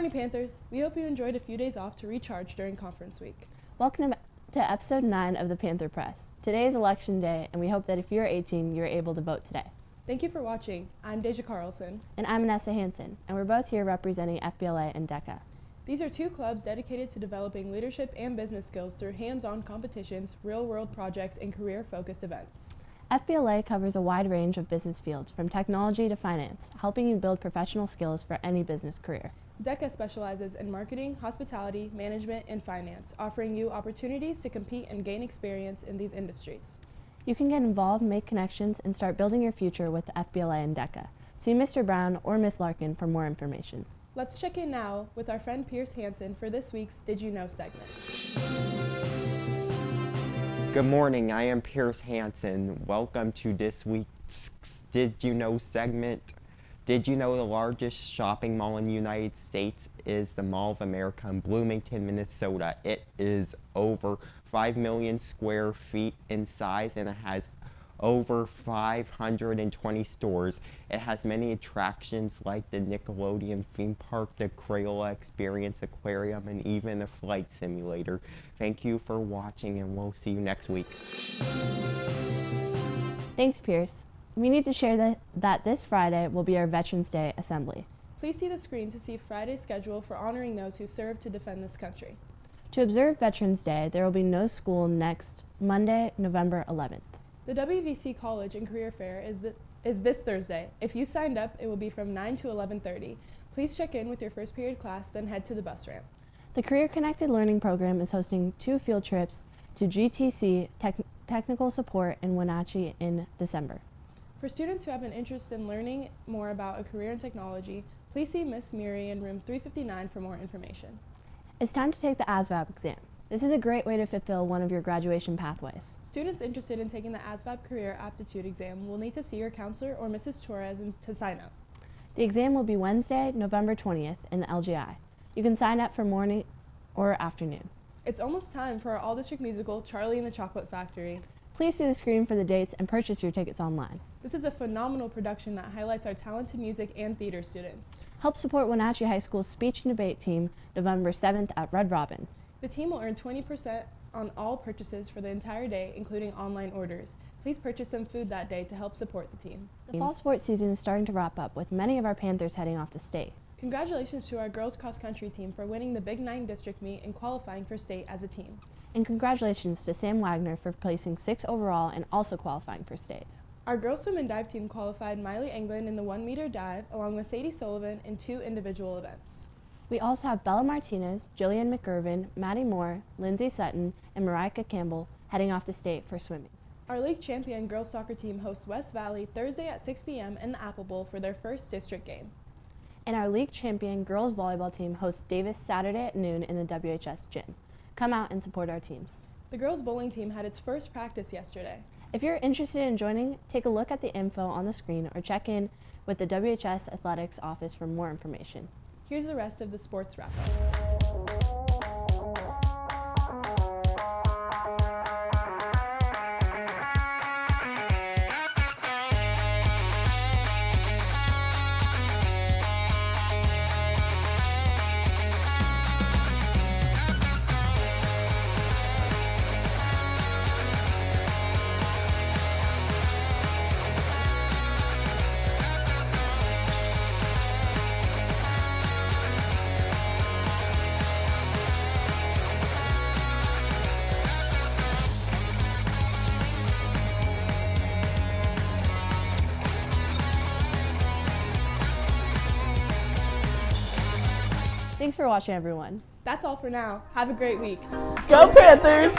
morning, Panthers. We hope you enjoyed a few days off to recharge during conference week. Welcome to episode 9 of the Panther Press. Today is election day, and we hope that if you're 18, you're able to vote today. Thank you for watching. I'm Deja Carlson. And I'm Vanessa Hansen, and we're both here representing FBLA and DECA. These are two clubs dedicated to developing leadership and business skills through hands-on competitions, real-world projects, and career-focused events. FBLA covers a wide range of business fields, from technology to finance, helping you build professional skills for any business career. DECA specializes in marketing, hospitality, management, and finance, offering you opportunities to compete and gain experience in these industries. You can get involved, make connections, and start building your future with FBLA and DECA. See Mr. Brown or Ms. Larkin for more information. Let's check in now with our friend Pierce Hansen for this week's Did You Know segment. Good morning, I am Pierce Hansen. Welcome to this week's Did You Know segment. Did you know the largest shopping mall in the United States is the Mall of America in Bloomington, Minnesota? It is over 5 million square feet in size, and it has over 520 stores. It has many attractions like the Nickelodeon theme park, the Crayola Experience Aquarium, and even a flight simulator. Thank you for watching, and we'll see you next week. Thanks, Pierce. We need to share that this Friday will be our Veterans Day Assembly. Please see the screen to see Friday's schedule for honoring those who served to defend this country. To observe Veterans Day, there will be no school next Monday, November 11th. The WVC College and Career Fair is this Thursday. If you signed up, it will be from 9 to 11:30. Please check in with your first period class, then head to the bus ramp. The Career Connected Learning Program is hosting 2 field trips to GTC Technical Support in Wenatchee in December. For students who have an interest in learning more about a career in technology, please see Miss Murray in room 359 for more information. It's time to take the ASVAB exam. This is a great way to fulfill one of your graduation pathways. Students interested in taking the ASVAB Career Aptitude exam will need to see your counselor or Mrs. Torres to sign up. The exam will be Wednesday, November 20th in the LGI. You can sign up for morning or afternoon. It's almost time for our all-district musical, Charlie and the Chocolate Factory. Please see the screen for the dates and purchase your tickets online. This is a phenomenal production that highlights our talented music and theater students. Help support Wenatchee High School's speech and debate team November 7th at Red Robin. The team will earn 20% on all purchases for the entire day, including online orders. Please purchase some food that day to help support the team. The fall sports season is starting to wrap up, with many of our Panthers heading off to state. Congratulations to our girls cross-country team for winning the Big 9 district meet and qualifying for state as a team. And congratulations to Sam Wagner for placing 6th overall and also qualifying for state. Our girls swim and dive team qualified Miley England in the 1-meter dive, along with Sadie Sullivan in 2 individual events. We also have Bella Martinez, Jillian McGirvin, Maddie Moore, Lindsay Sutton, and Mariah Campbell heading off to state for swimming. Our league champion girls soccer team hosts West Valley Thursday at 6 p.m. in the Apple Bowl for their first district game. And our league champion girls volleyball team hosts Davis Saturday at noon in the WHS gym. Come out and support our teams. The girls bowling team had its first practice yesterday. If you're interested in joining, take a look at the info on the screen or check in with the WHS Athletics office for more information. Here's the rest of the sports wrap-up. Thanks for watching, everyone. That's all for now. Have a great week. Go Panthers!